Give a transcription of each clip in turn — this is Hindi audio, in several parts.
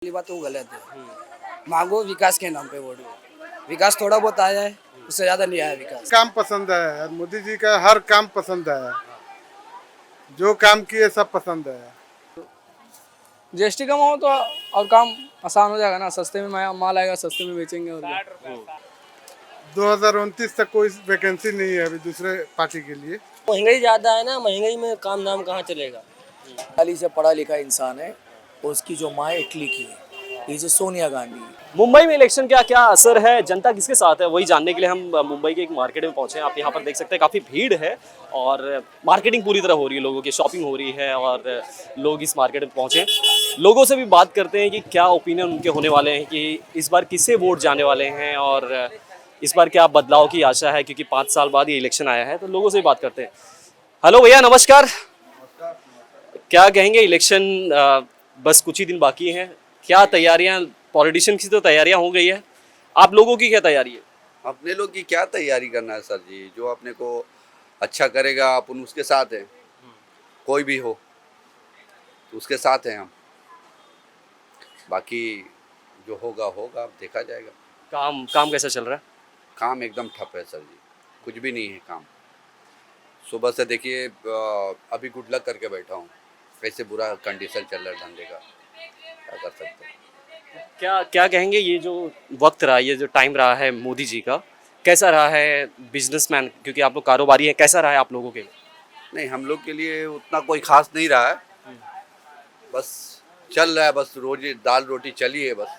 पहली बात तो वो गलत है। मांगो विकास के नाम पे वोट दो। विकास थोड़ा बहुत आया है, उससे ज्यादा नहीं आया विकास। काम पसंद है, मोदी जी का हर काम पसंद है, जो काम किए सब पसंद है। जीएसटी कम हो तो और काम आसान हो जाएगा ना, सस्ते में माल आएगा, सस्ते में बेचेंगे। और क्या 2029 तक कोई वैकेंसी नहीं है अभी दूसरे पार्टी के लिए। महंगाई ज़्यादा है ना, महंगाई में काम धाम कहाँ चलेगा। इटाली से पढ़ा लिखा इंसान है और उसकी जो माँ है इटली की है, ये जो सोनिया गांधी है। मुंबई में इलेक्शन का क्या असर है, जनता किसके साथ है, वही जानने के लिए हम मुंबई के एक मार्केट में पहुंचे हैं। आप यहाँ पर देख सकते हैं काफ़ी भीड़ है और मार्केटिंग पूरी तरह हो रही है, लोगों की शॉपिंग हो रही है और लोग इस मार्केट में पहुंचे। लोगों से भी बात करते हैं कि क्या ओपिनियन उनके होने वाले हैं कि इस बार किससे वोट जाने वाले हैं और इस बार क्या बदलाव की आशा है, क्योंकि 5 साल बाद ये इलेक्शन आया है। तो लोगों से भी बात करते हैं। हेलो भैया, नमस्कार। क्या कहेंगे, इलेक्शन बस कुछ ही दिन बाकी हैं, क्या तैयारियां, पॉलिटिशियन की तो तैयारियां हो गई है, आप लोगों की क्या तैयारी है? अपने लोग की क्या तैयारी करना है सर जी, जो अपने को अच्छा करेगा अपन उसके साथ हैं। कोई भी हो तो उसके साथ हैं हम, बाकी जो होगा होगा, अब देखा जाएगा। काम कैसा चल रहा है? काम एकदम ठप है सर जी, कुछ भी नहीं है काम। सुबह से देखिए अभी गुड लक करके बैठा हूँ, कैसे बुरा कंडीशन चल रहा है धंधे का, क्या कर सकते हैं। क्या कहेंगे, ये जो वक्त रहा, ये जो टाइम रहा है मोदी जी का, कैसा रहा है बिजनेसमैन, क्योंकि आप लोग कारोबारी हैं, कैसा रहा है आप लोगों के लिए? नहीं, हम लोग के लिए उतना कोई खास नहीं रहा है, बस चल रहा है, बस रोजी दाल रोटी चली है बस।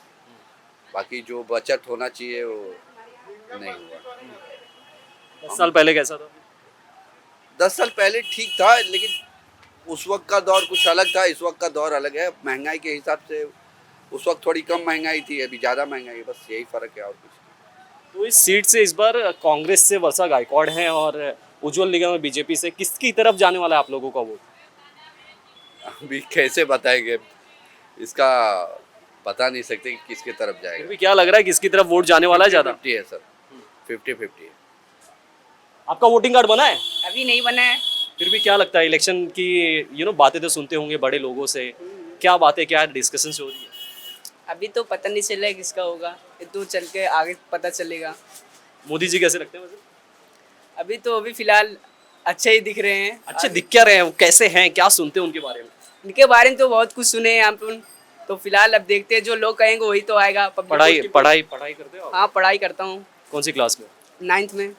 बाकी जो बचत होना चाहिए वो नहीं हुआ। 10 साल पहले कैसा था? 10 साल पहले ठीक था, लेकिन उस वक्त का दौर कुछ अलग था, इस वक्त का दौर अलग है। महंगाई के हिसाब से उस वक्त थोड़ी कम महंगाई थी, अभी ज़्यादा महंगाई है, बस यही फ़र्क है और कुछ नहीं। तो इस सीट से इस बार कांग्रेस से वर्षा गायकवाड़ हैं और उज्जवल निगम बीजेपी से, किसकी तरफ जाने वाला है आप लोगों का वोट? अभी कैसे बताएंगे, इसका बता नहीं सकते कि किसकी तरफ फिर जाएगा। भी क्या लग रहा है किसकी तरफ वोट जाने वाला है ज़्यादा? 50 है सर, 50-50 है। आपका वोटिंग कार्ड बना है? अभी नहीं बना है। फिर भी क्या लगता है, इलेक्शन की बातें तो सुनते होंगे बड़े लोगों से, क्या बातें, क्या डिस्कशन हो रही है? अभी तो पता नहीं चल रहा है किसका होगा, ये तो चल के आगे पता चलेगा। मोदी जी कैसे लगते हैं वैसे? अभी फिलहाल अच्छे ही दिख रहे हैं। अच्छे दिख क्या रहे हैं, वो कैसे हैं, क्या सुनते हैं उनके बारे में? इनके बारे में तो बहुत कुछ सुने हैं हम तो फिलहाल अब देखते हैं, जो लोग कहेंगे वही तो आएगा। पढ़ाई करते हो आप? हाँ, पढ़ाई करता हूँ। कौन सी क्लास में? 9th में।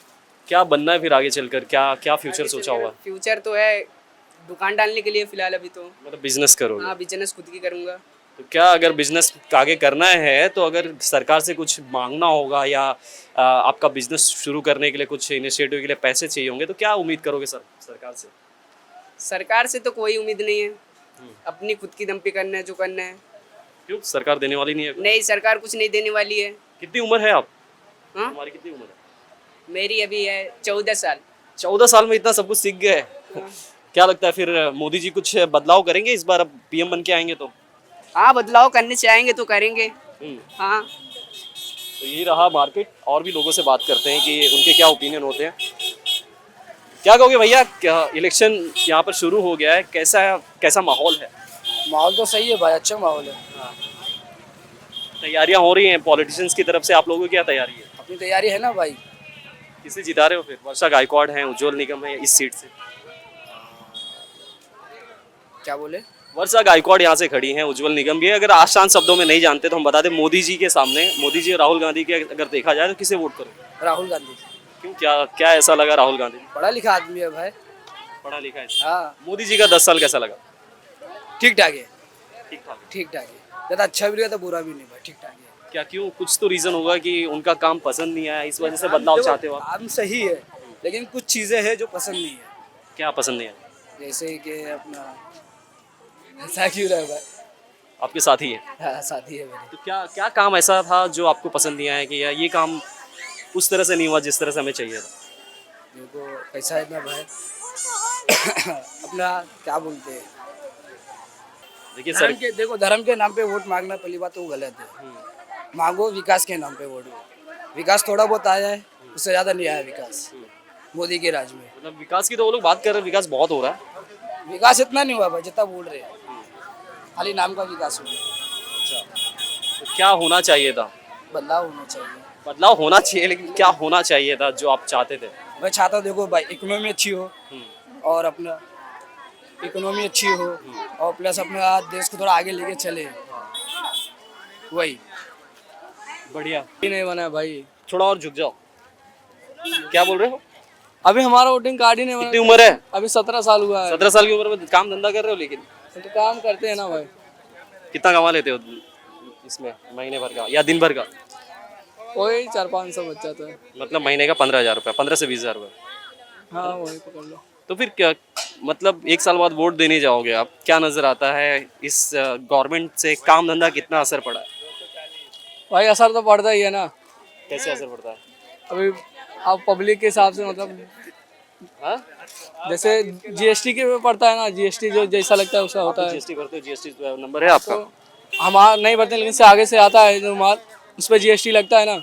क्या बनना है फिर आगे चलकर, क्या फ्यूचर सोचा हुआ? फ्यूचर तो है दुकान डालने के लिए फिलहाल, अभी तो मतलब बिजनेस करोगे? हाँ, बिजनेस खुद की करूँगा। तो क्या अगर बिजनेस आगे करना है तो अगर सरकार से कुछ मांगना होगा या आपका बिजनेस शुरू करने के लिए कुछ इनिशिएटिव के लिए पैसे चाहिए होंगे, तो क्या उम्मीद करोगे सरकार से? सरकार से तो कोई उम्मीद नहीं है, अपनी खुद की दम पे करना है जो करना है। क्यों, सरकार देने वाली नहीं है? नहीं, सरकार कुछ नहीं देने वाली है। कितनी उम्र है आप? हाँ, तुम्हारी कितनी उम्र है? मेरी अभी है 14 साल। 14 साल में इतना सब कुछ सीख गए? क्या लगता है फिर मोदी जी कुछ बदलाव करेंगे इस बार, अब पीएम बन के आएंगे तो? हाँ, बदलाव करने चाहेंगे तो करेंगे। हाँ। तो यही रहा मार्केट, और भी लोगों से बात करते हैं कि उनके क्या ओपिनियन होते हैं। क्या कहोगे भैया, क्या इलेक्शन यहाँ पर शुरू हो गया है, कैसा माहौल है? माहौल तो सही है भाई, अच्छा माहौल है। तैयारियां हो रही हैं पॉलिटिशियंस की तरफ से, आप लोगों की क्या तैयारी है? अपनी तैयारी है ना भाई। किसे जिता रहे हो फिर? वर्षा गायकवाड़ हैं, उज्जवल निगम है इस सीट से। क्या बोले? वर्षा गायकवाड़ यहाँ से खड़ी हैं, उज्जवल निगम भी है। अगर आसान शब्दों में नहीं जानते तो हम बता दें, मोदी जी के सामने, मोदी जी और राहुल गांधी के अगर देखा जाए तो किसे वोट करोगे? राहुल गांधी। क्यों, क्या ऐसा लगा राहुल गांधी? पढ़ा लिखा आदमी है भाई। पढ़ा लिखा है। हाँ, मोदी जी का 10 साल कैसा लगा? ठीक ठाक है। ठीक ठाक। ठीक ठाक है, ज़्यादा अच्छा भी नहीं था, बुरा भी नहीं भाई, ठीक ठाक है। क्या, क्यों, कुछ तो रीजन होगा कि उनका काम पसंद नहीं आया, इस वजह से बदलाव चाहते हो आप? काम सही है, लेकिन कुछ चीज़ें हैं जो पसंद नहीं है। क्या पसंद नहीं आया? जैसे कि अपना ऐसा क्यों रहा है भाई? आपके साथी है? हाँ, शादी है मेरी। तो क्या काम ऐसा था जो आपको पसंद नहीं आया कि यार ये काम उस तरह से नहीं हुआ जिस तरह से हमें चाहिए था? देखो कैसा है ना भाई अपना क्या बोलते हैं, देखिए सर, धर्म के नाम पे वोट मांगना पहली बात तो वो गलत है। मांगो विकास के नाम पे वोट दो। विकास थोड़ा बहुत आया है, उससे ज़्यादा नहीं आया विकास मोदी के राज में। मतलब विकास की तो वो लोग बात कर रहे हैं, विकास बहुत हो रहा है। विकास इतना नहीं हुआ भाई जितना बोल रहे हैं, खाली नाम का विकास हो गया। अच्छा, क्या होना चाहिए था? बदलाव होना चाहिए। बदलाव होना चाहिए, लेकिन क्या होना चाहिए था जो आप चाहते थे? मैं चाहता हूँ देखो भाई इकोनॉमी अच्छी हो और अपना इकोनॉमी अच्छी हो और प्लस अपना देश को थोड़ा आगे लेके चले, वही। बढ़िया। ही नहीं बना है भाई। थोड़ा और झुक जाओ। क्या बोल रहे हो? अभी हमारा वोटिंग कार्ड ही नहीं कितनी बना। उम्र है? अभी 17 साल हुआ है। 17 साल की उम्र में काम धंधा कर रहे हो, लेकिन तो काम करते हैं ना भाई। कितना कमा लेते हो इसमें महीने भर का या दिन भर का? वही 400-500 बच जाता है। मतलब महीने का 15,000 रुपये, 15 से 20,000 रुपये। हाँ वही पकड़ लो। तो फिर क्या मतलब 1 साल बाद वोट देने जाओगे आप, क्या नजर आता है इस गवर्नमेंट से काम धंधा कितना असर पड़ा है? भाई असर तो पड़ता ही है ना। कैसे असर पड़ता है? अभी आप पब्लिक के हिसाब से मतलब हाँ? जैसे जीएसटी के पे पड़ता है ना, जीएसटी जो जैसा लगता है वैसा होता है। जीएसटी भरते हो? जीएसटी नंबर है आपका? तो हमारा नहीं भरते, लेकिन से आगे से आता है जो माल, उस पर जीएसटी लगता है ना,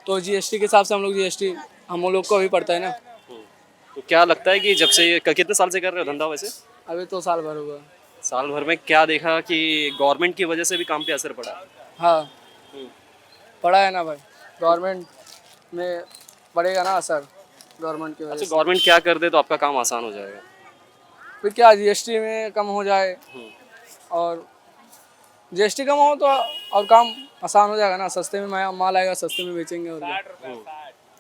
तो जीएसटी के हिसाब से हम लोग जीएसटी हम लोग को भी पड़ता है ना। तो क्या लगता है कि जब से कितने साल से कर रहे हो धंधा वैसे? अभी तो साल भर हुआ। साल भर में क्या देखा कि गवर्नमेंट की वजह से भी काम पे असर पड़ा है? हाँ पड़ा है ना भाई, गवर्नमेंट में पड़ेगा ना असर, गवर्नमेंट की वजह अच्छा, से। गवर्नमेंट क्या कर दे तो आपका काम आसान हो जाएगा? फिर क्या जीएसटी में कम हो जाए और जीएसटी कम हो तो और काम आसान हो जाएगा ना, सस्ते में माल आएगा, सस्ते में बेचेंगे और क्या।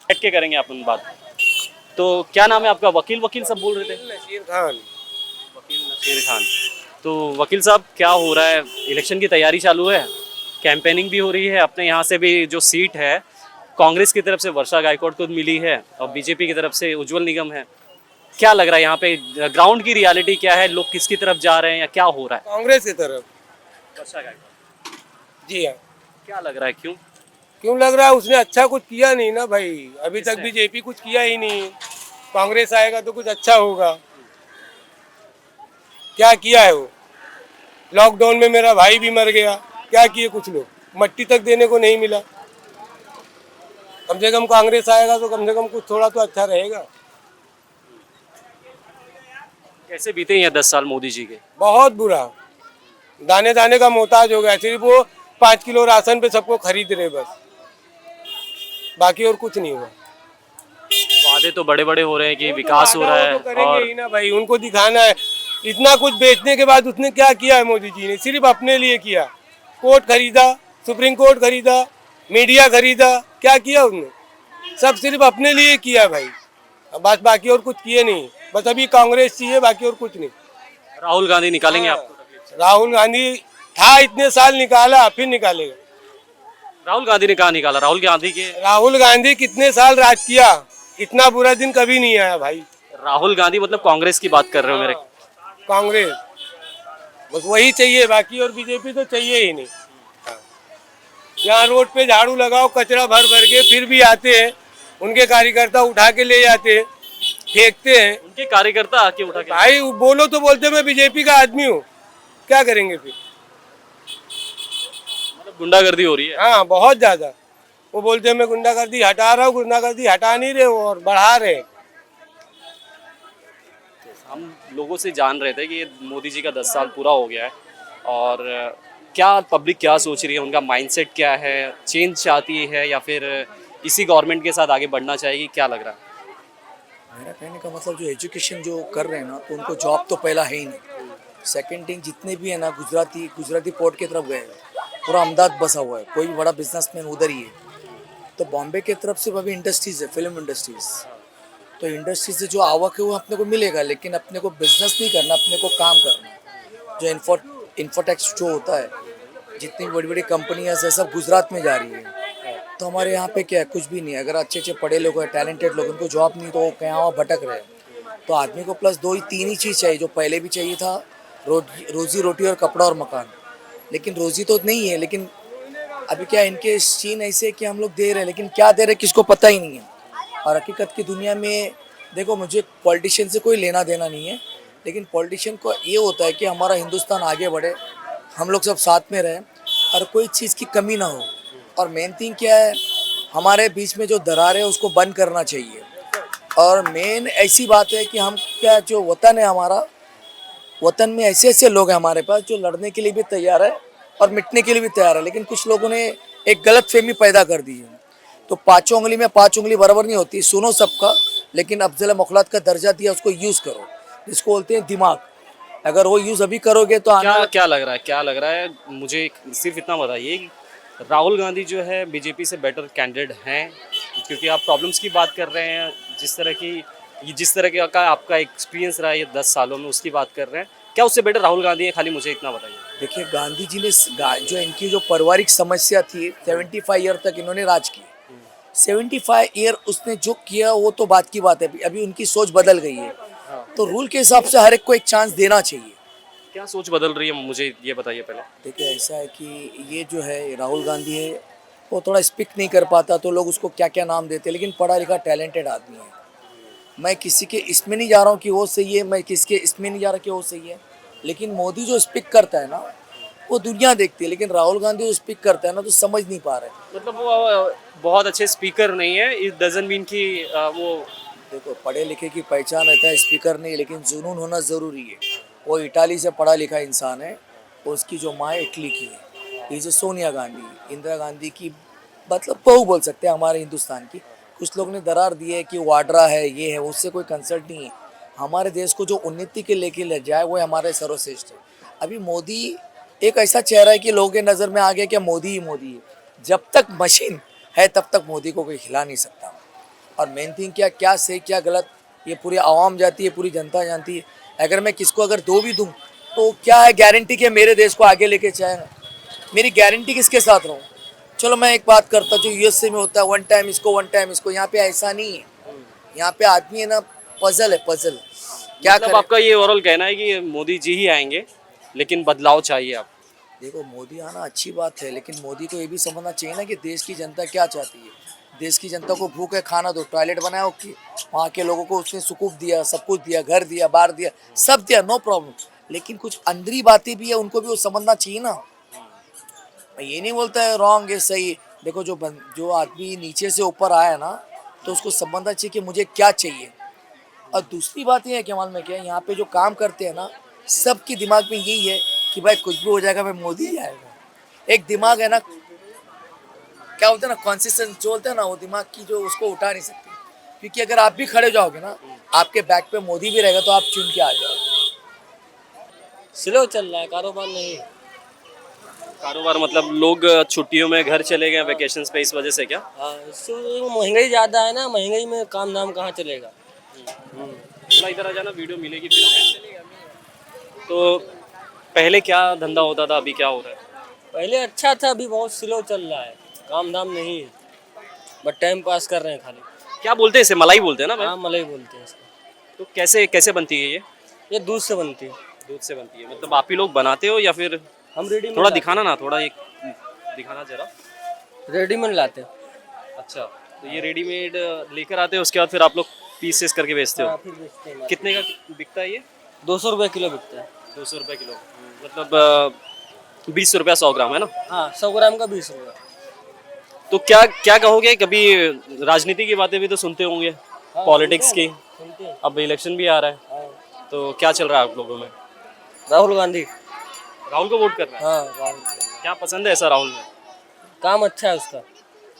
बैठ के करेंगे अपन बात। तो क्या नाम है आपका? वकील वकील सब बोल रहे थे। नसीर खान। वकील नसीर खान। तो वकील साहब, क्या हो रहा है? इलेक्शन की तैयारी चालू है, कैंपेनिंग भी हो रही है। अपने यहाँ से भी जो सीट है कांग्रेस की तरफ से वर्षा गायकवाड़ को मिली है और बीजेपी की तरफ से उज्जवल निगम है। क्या लग रहा है यहाँ पे ग्राउंड की रियलिटी क्या है? लोग किसकी तरफ जा रहे हैं या क्या हो रहा है? कांग्रेस की तरफ। वर्षा गायकवाड़। जी हाँ। क्या लग रहा है, क्यों? क्यों लग रहा है? उसने अच्छा कुछ किया नहीं ना भाई, अभी तक बीजेपी कुछ किया ही नहीं। कांग्रेस आएगा तो कुछ अच्छा होगा। क्या किया है वो? लॉकडाउन में मेरा भाई भी मर गया, क्या किए कुछ लोग? मट्टी तक देने को नहीं मिला। कम से कम कांग्रेस आएगा तो कम से कम कुछ थोड़ा तो अच्छा रहेगा। कैसे बीते हैं 10 साल मोदी जी के? बहुत बुरा, दाने दाने का मोहताज हो गया। सिर्फ वो 5 किलो राशन पे सबको खरीद रहे बस, बाकी और कुछ नहीं हुआ। वादे तो बड़े बड़े हो रहे हैं कि विकास हो रहा है, तो करेंगे और ही ना भाई, उनको दिखाना है। इतना कुछ बेचने के बाद उसने क्या किया है? मोदी जी ने सिर्फ अपने लिए किया। कोर्ट खरीदा, सुप्रीम कोर्ट खरीदा, मीडिया खरीदा, क्या किया उसने? सब सिर्फ अपने लिए किया भाई, बस बाकी और कुछ किए नहीं। बस अभी कांग्रेस चाहिए, बाकी और कुछ नहीं। राहुल गांधी निकालेंगे आपको? राहुल गांधी था, इतने साल निकाला, फिर निकालेगा। राहुल गांधी ने कहा निकाला? राहुल गांधी कितने साल राज किया, इतना बुरा दिन कभी नहीं आया भाई। राहुल गांधी मतलब कांग्रेस की बात कर रहे हो मेरे? कांग्रेस बस वही चाहिए, बाकी और बीजेपी तो चाहिए ही नहीं। यहाँ रोड पे झाड़ू लगाओ, कचरा भर भर के, फिर भी आते हैं उनके कार्यकर्ता उठा के ले जाते हैं, फेंकते हैं। उनके कार्यकर्ता आके उठा के? भाई बोलो तो बोलते मैं बीजेपी का आदमी हूँ, क्या करेंगे फिर? मतलब गुंडागर्दी हो रही है? हाँ बहुत ज्यादा। वो बोलते हैं मैं गुंडागर्दी हटा रहा हूँ, गुंडागर्दी हटा नहीं रहे हो और बढ़ा रहे हैं। हम लोगों से जान रहे थे कि ये मोदी जी का 10 साल पूरा हो गया है, और क्या पब्लिक क्या सोच रही है, उनका माइंडसेट क्या है, चेंज चाहती है या फिर इसी गवर्नमेंट के साथ आगे बढ़ना चाहेगी? क्या लग रहा है? मेरा कहने का मतलब जो एजुकेशन जो कर रहे हैं ना, तो उनको जॉब तो पहला है ही नहीं। सेकंड थिंग, जितने भी है ना गुजराती पोर्ट की तरफ गए, पूरा अहमदाबाद बसा हुआ है, कोई भी बड़ा बिजनेसमैन उधर ही है। तो बॉम्बे की तरफ से अभी इंडस्ट्रीज़ है, फिल्म इंडस्ट्रीज़, तो इंडस्ट्री से जो आवक है वो अपने को मिलेगा, लेकिन अपने को बिजनेस नहीं करना, अपने को काम करना। जो इन्फोटेक्स जो होता है, जितनी बड़ी बड़ी कंपनियाँ है सब गुजरात में जा रही है। तो हमारे यहाँ पे क्या है, कुछ भी नहीं है। अगर अच्छे अच्छे पढ़े लोग हैं, टैलेंटेड लोग, उनको जॉब नहीं तो वो कहाँ वहाँ भटक रहे हैं। तो आदमी को प्लस 2 ही 3 ही चीज़ चाहिए, जो पहले भी चाहिए था, रोजी रोटी और कपड़ा और मकान। लेकिन रोजी तो नहीं है, लेकिन अभी क्या इनके सीन ऐसे है कि हम लोग दे रहे हैं, लेकिन क्या दे रहे हैं किसको पता ही नहीं है। और हकीकत की दुनिया में देखो, मुझे पॉलिटिशियन से कोई लेना देना नहीं है, लेकिन पॉलिटिशियन को ये होता है कि हमारा हिंदुस्तान आगे बढ़े, हम लोग सब साथ में रहें और कोई चीज़ की कमी ना हो। और मेन थिंग क्या है, हमारे बीच में जो दरार है उसको बंद करना चाहिए। और मेन ऐसी बात है कि हम क्या, जो वतन है हमारा, वतन में ऐसे ऐसे लोग हैं हमारे पास जो लड़ने के लिए भी तैयार है और मिटने के लिए भी तैयार है, लेकिन कुछ लोगों ने एक गलत फहमी पैदा कर दी है। तो पांचों उंगली में पांच उंगली बराबर नहीं होती, सुनो सबका, लेकिन अफजल मखलूत का दर्जा दिया, उसको यूज़ करो, जिसको बोलते हैं दिमाग। अगर वो यूज़ अभी करोगे तो आने क्या क्या लग रहा है मुझे सिर्फ इतना बताइए कि राहुल गांधी जो है बीजेपी से बेटर कैंडिडेट हैं, क्योंकि आप प्रॉब्लम्स की बात कर रहे हैं, जिस तरह का आपका एक्सपीरियंस रहा है ये 10 सालों में, उसकी बात कर रहे हैं, क्या उससे बेटर राहुल गांधी है? खाली मुझे इतना बताइए। देखिए, गांधी जी ने जो इनकी जो पारिवारिक समस्या थी, 75 ईयर तक इन्होंने राज किया। 75 ईयर उसने जो किया वो तो बात की बात है, अभी उनकी सोच बदल गई है। तो रूल के हिसाब से हर एक को एक चांस देना चाहिए। क्या सोच बदल रही है, मुझे ये बताइए पहले। देखिए, ऐसा है कि ये जो है राहुल गांधी है, वो थोड़ा स्पीक नहीं कर पाता तो लोग उसको क्या क्या नाम देते हैं, लेकिन पढ़ा लिखा टैलेंटेड आदमी है। मैं किसी के इसमें नहीं जा रहा हूँ कि वो सही है, मैं किसी के इसमें नहीं जा रहा कि वो सही है, लेकिन मोदी जो स्पीक करता है ना, वो दुनिया देखती है, लेकिन राहुल गांधी जो स्पीक करता है ना, तो समझ नहीं पा रहे। मतलब वो बहुत अच्छे स्पीकर नहीं है, इट डजंट मीन कि वो, देखो, पढ़े लिखे की पहचान रहता है, स्पीकर नहीं, लेकिन जुनून होना ज़रूरी है। वो इटाली से पढ़ा लिखा इंसान है, उसकी जो माँ इटली की है, ये जो सोनिया गांधी, इंदिरा गांधी की मतलब बहू बोल सकते हैं हमारे हिंदुस्तान की। कुछ लोग ने दरार दी है कि वाड्रा है, ये है, उससे कोई कंसर्ट नहीं है। हमारे देश को जो उन्नति के लेके ले जाए वो हमारे सर्वश्रेष्ठ है। अभी मोदी एक ऐसा चेहरा है कि लोगों के नज़र में आ गया कि मोदी ही मोदी है। जब तक मशीन है तब तक मोदी को कोई हिला नहीं सकता। और मेन थिंग क्या सही क्या गलत, ये पूरी आवाम जानती है, पूरी जनता जानती है। अगर मैं किसको अगर दो भी दूं तो क्या है गारंटी कि मेरे देश को आगे लेके जाएगा? मेरी गारंटी किसके साथ रहूं? चलो मैं एक बात करता, जो यूएसए में होता है, वन टाइम इसको, यहाँ पे ऐसा नहीं है। यहाँ पे आदमी है ना, पजल है, पजल। क्या मतलब आपका ये ओवरऑल कहना है कि मोदी जी ही आएंगे, लेकिन बदलाव चाहिए आप? देखो, मोदी आना अच्छी बात है, लेकिन मोदी को ये भी समझना चाहिए ना कि देश की जनता क्या चाहती है। देश की जनता को भूख है, खाना दो, टॉयलेट बनाया, ओके, वहाँ के लोगों को उसने सुकून दिया, सब कुछ दिया, घर दिया, बार दिया, सब दिया, नो प्रॉब्लम। लेकिन कुछ अंदरी बातें भी है, उनको भी वो समझना चाहिए ना। मैं ये नहीं बोलता है रॉन्ग है, सही। देखो, जो आदमी नीचे से ऊपर आया है ना, तो उसको समझना चाहिए कि मुझे क्या चाहिए। और दूसरी बात ये है कि मालूम है क्या, यहाँ पे जो काम करते हैं ना, सबके दिमाग में यही है कि भाई कुछ भी हो जाएगा, मैं मोदी ही आएगा। एक दिमाग है ना, क्या बोलते हैं ना, कॉन्सिस्टेंस जो बोलते हैं ना, वो दिमाग की जो उसको उठा नहीं सकते। क्योंकि अगर आप भी खड़े जाओगे ना, आपके बैक पे मोदी भी रहेगा, तो आप चुन के आ जाओगे। स्लो चल रहा है, कारोबार नहीं। कारोबार मतलब लोग छुट्टियों में घर चले गए वेकेशन पे, इस वजह से क्या? हाँ, इससे महंगाई ज़्यादा है ना, महंगाई में काम धाम कहाँ चलेगा। थोड़ा इधर आ जाना, वीडियो मिलेगी फिर। तो पहले क्या धंधा होता था, अभी क्या हो रहा है? पहले अच्छा था, अभी बहुत स्लो चल रहा है, काम धाम नहीं है, बट टाइम पास कर रहे हैं खाली। क्या बोलते हैं इसे, मलाई बोलते हैं ना? हाँ, मलाई बोलते हैं इसको। तो कैसे बनती है ये दूध से बनती है। दूध से बनती है, मतलब आप ही लोग बनाते हो या फिर? हम रेडीमेड थोड़ा दिखाना ना, थोड़ा एक दिखाना जरा। रेडीमेड लाते हैं। अच्छा, तो ये रेडीमेड लेकर आते हो, उसके बाद फिर आप लोग पीसेस करके बेचते हो? हाँ, फिर बेचते हैं। कितने का बिकता है ये? 200 रुपये किलो बिकता है। 200 रुपये किलो, मतलब 20 रुपया 100 ग्राम है ना? हाँ, 100 ग्राम का 20 रुपये। तो क्या कहोगे, कभी राजनीति की बातें भी तो सुनते होंगे, पॉलिटिक्स की? सुनते हैं। अब इलेक्शन भी आ रहा है, हाँ। तो क्या चल रहा है आप लोगों में? राहुल गांधी। राहुल को वोट करना है? हाँ, राहुल। क्या पसंद है ऐसा राहुल में? काम अच्छा है उसका।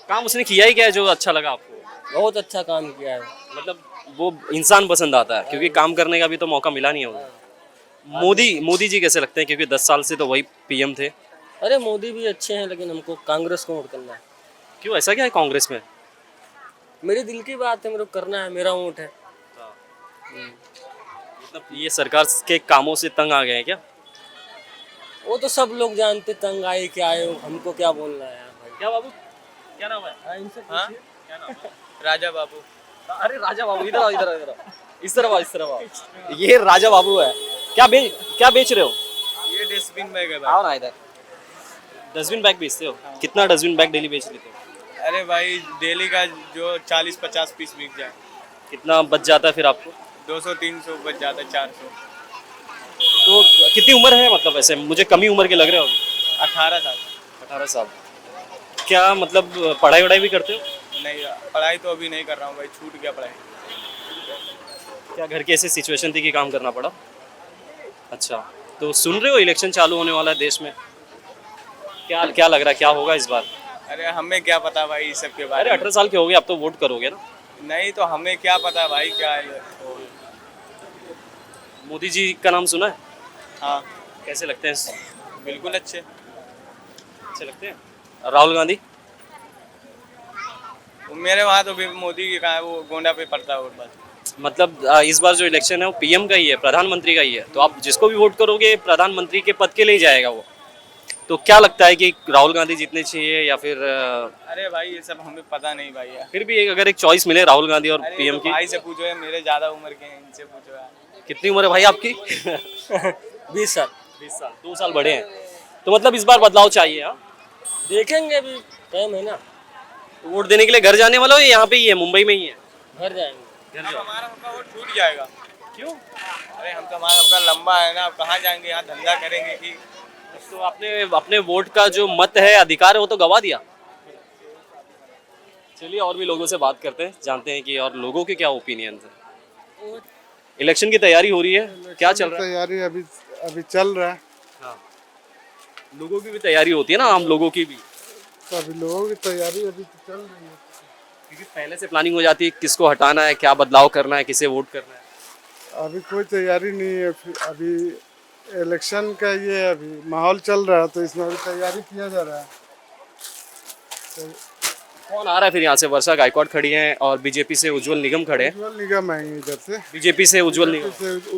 काम उसने किया ही क्या है जो अच्छा लगा आपको? बहुत अच्छा काम किया है। मतलब वो इंसान पसंद आता है, क्योंकि काम करने का भी तो मौका मिला नहीं होगा। मोदी जी कैसे लगते हैं, क्योंकि 10 साल से तो वही पीएम थे? अरे मोदी भी अच्छे हैं, लेकिन हमको कांग्रेस को वोट करना है। क्यों, ऐसा क्या है कांग्रेस में? मेरी दिल की बात है, मेरे को करना है, मेरा वोट है। मतलब ये सरकार के कामों से तंग आ गए हैं क्या? वो तो सब लोग जानते, तंग आए क्या आए, हमको क्या बोलना है यार भाई। क्या बाबू, क्या नाम है? हाँ? क्या नाम है? राजा बाबू। अरे राजा बाबू, इधर आओ, इधर आओ, इधर आओ, इस तरफ आओ। ये राजा बाबू है। क्या बेच रहे हो? ये डस्टबिन बैग है। आओ ना इधर। डस्टबिन बैग बेचते हो? कितना डस्टबिन बैग डेली बेच लेते हो? अरे भाई, डेली का जो 40-50 पीस बिक जाए। कितना बच जाता है फिर आपको? 200-300 बच जाता है, 400। तो कितनी उम्र है, मतलब वैसे मुझे कमी उम्र के लग रहे हो अभी। 18 साल। 18 साल। क्या मतलब पढ़ाई वढ़ाई भी करते हो? नहीं, पढ़ाई तो अभी नहीं कर रहा हूँ भाई, छूट गया पढ़ाई। क्या घर की ऐसी सिचुएशन थी कि काम करना पड़ा? अच्छा, तो सुन रहे हो इलेक्शन चालू होने वाला है देश में? क्या क्या लग रहा है, क्या होगा इस बार? अरे हमें क्या पता भाई इस सब के अरे बारे 18 साल के हो गए, अब तो वोट करोगे ना? में। नहीं तो हमें क्या पता भाई क्या है। मोदी जी का नाम सुना है? हाँ कैसे लगते हैं? बिल्कुल अच्छे। अच्छे लगते हैं। राहुल गांधी? मेरे वहाँ तो भी मोदी की कहाँ है, वो गोंडा पे पड़ता है वोट बस। मतलब इस बार जो इलेक्शन है वो पीएम का ही है, प्रधानमंत्री का ही है, तो आप जिसको भी वोट करोगे प्रधानमंत्री के पद के लिए ही जाएगा वो। तो क्या लगता है कि राहुल गांधी जीतने चाहिए या फिर अरे भाई ये सब हमें पता नहीं भाई यार। फिर भी अगर एक चॉइस मिले राहुल गांधी और अरे ये पीएम तो की? भाई से पूछो, मेरे ज्यादा उम्र के हैं, इनसे पूछो यार। कितनी उम्र है भाई आपकी? 20 साल 20 साल, 2 साल बड़े हैं। तो मतलब इस बार बदलाव चाहिए। हाँ, देखेंगे, अभी टाइम है ना, तो वोट देने के लिए घर जाने वाला हो या यहाँ पे ही है, मुंबई में ही है? घर जाएंगे। घर जाओ। हमारा सबका वोट छूट जाएगा। क्यों? अरे हम तो हमारा सबका लंबा है ना, अब कहाँ जाएंगे, यहाँ धंधा करेंगे कि। तो आपने अपने वोट का जो मत है, अधिकार है, वो तो गवा दिया। चलिए और भी लोगों से बात करते हैं, जानते हैं कि और लोगों के क्या ओपिनियन है। इलेक्शन की तैयारी हो रही है, क्या चल रहा है? तैयारी अभी अभी चल रहा है। हाँ। लोगों की भी तैयारी होती है ना, आम लोगों की भी, तो अभी लोगों की तैयारी अभी तो चल रही है। क्योंकि पहले से प्लानिंग हो जाती है किसको हटाना है, क्या बदलाव करना है, किसे वोट करना है। अभी कोई तैयारी नहीं है। अभी इलेक्शन का ये अभी माहौल चल रहा है, तो इसमें अभी तैयारी किया जा रहा है। कौन आ रहा है फिर यहाँ से? वर्षा गायकवाड़ खड़ी हैं और बीजेपी से उज्जवल निगम खड़े हैं। उज्जवल निगम आएंगे इधर से। बीजेपी से उज्जवल निगम।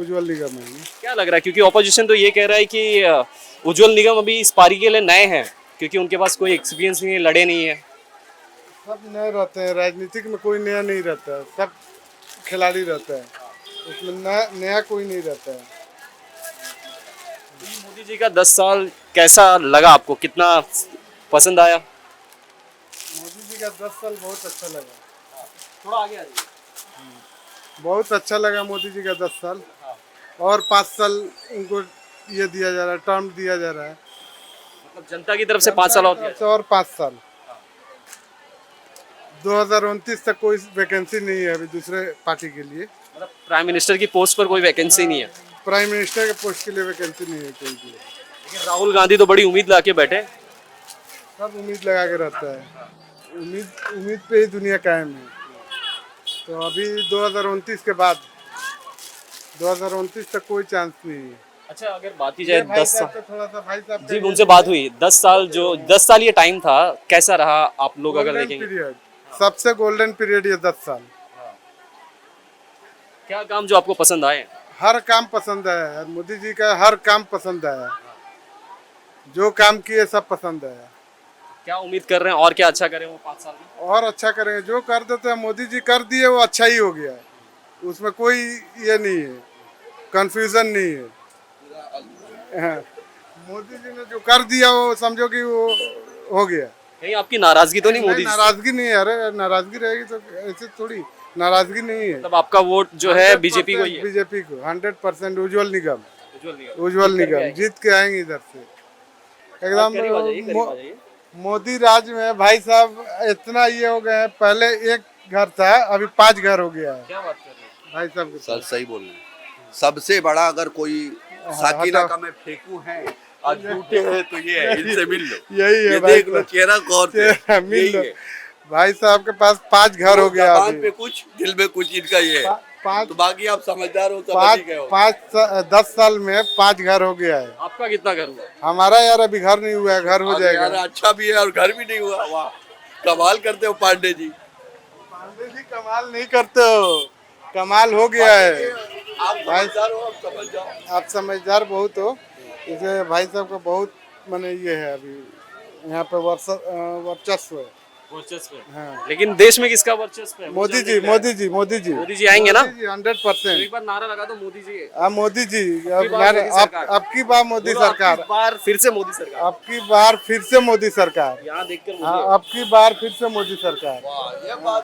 उज्जवल निगम आएंगे। क्या लग रहा है, क्योंकि ऑपोजिशन तो ये कह रहा है कि उज्जवल निगम अभी इस पारी के लिए नए हैं, क्योंकि उनके पास कोई एक्सपीरियंस नहीं है, लड़े नहीं है। सब नए रहते हैं, राजनीतिक में कोई नया नहीं रहता है, सब खिलाड़ी रहता है, उसमें नया कोई नहीं रहता है। मोदी जी का 10 साल कैसा लगा आपको, कितना पसंद आया? मोदी जी का 10 साल बहुत अच्छा लगा। थोड़ा आगे आ जाइए। बहुत अच्छा लगा मोदी जी का 10 साल। और 5 साल उनको ये दिया जा रहा है, टर्म दिया जा रहा है। मतलब जनता की तरफ से 5 साल और दिया। और 5 साल 2029 तक कोई वैकेंसी नहीं है अभी दूसरे पार्टी के लिए। मतलब प्राइम मिनिस्टर की पोस्ट पर कोई वैकेंसी नहीं है। प्राइम मिनिस्टर के पोस्ट के लिए वैकेंसी नहीं है कोई भी। लेकिन राहुल गांधी तो बड़ी उम्मीद ला के बैठे। सब उम्मीद लगा के रहता है, उम्मीद पे ही दुनिया कायम है। तो अभी 2029 के बाद 2029 तक कोई चांस नहीं है। अच्छा, अगर बात की जाए 10 साल, थोड़ा सा भाई साहब जी उनसे बात हुई, 10 साल जो 10 साल ये टाइम था, कैसा रहा आप लोग अगर देखेंगे? पीरियड, सबसे गोल्डन पीरियड ये 10 साल। क्या काम जो आपको पसंद आए? हर काम पसंद आया, मोदी जी का हर काम पसंद आया, जो काम किए सब पसंद आया। क्या उम्मीद कर रहे हैं और क्या अच्छा करें वो 5 साल में? और अच्छा करेंगे, जो कर देते हैं मोदी जी कर दिए वो अच्छा ही हो गया, उसमें कोई ये नहीं है, कंफ्यूजन नहीं है। हाँ, मोदी जी ने जो कर दिया वो समझो कि वो हो गया। कहीं आपकी नाराजगी तो नहीं मोदी जी से? नाराजगी नहीं है, अरे नाराजगी रहेगी तो ऐसे थोड़ी, नाराजगी नहीं है। मतलब आपका वोट जो है बीजेपी को ही है? बीजेपी को 100%। उज्जवल निगम, उज्जवल निगम जीत के आएंगे इधर से एकदम। करीब आ जाइए। मोदी राज में भाई साहब इतना ये हो गए हैं, पहले एक घर था अभी 5 घर हो गया है। क्या बात कर रहे हैं भाई साहब सर सही बोल रहे हैं। सबसे बड़ा अगर कोई साकिना का मैं फेंकू है और झूठे हैं तो ये है, इनसे मिल लो। यही है ये भाई देख लो चेहरा कौन से मिल लो। भाई साहब के पास 5 घर हो गया जबान पे कुछ दिल में कुछ, इनका ये है। तो बाकी आप समझदार हो, समझ ही गए हो। 10 साल में 5 घर हो गया है। आपका कितना घर हुआ? हमारा यार अभी घर नहीं हुआ है, घर हो जाएगा। यार अच्छा भी है और घर भी नहीं हुआ। वाह, कमाल करते हो पांडे जी। पांडे जी कमाल नहीं करते हो, कमाल हो गया है। आप समझदार हो, आप समझ जाओ। आप समझदार बहुत हो, इसे भाई साहब का बहुत माने ये है अभी यहाँ पे वर्चस्व है। वर्चस्व है। हाँ। लेकिन देश में किसका वर्चस्व है? मोदी जी, मोदी जी, मोदी जी, मोदी जी आएंगे ना? 100%। एक बार नारा लगा दो मोदी जी। मोदी जी, अब की बार मोदी सरकार, बार फिर से मोदी सरकार, अब की बार फिर से मोदी सरकार, यहाँ देखकर अब की बार फिर से मोदी सरकार। वाह, ये बात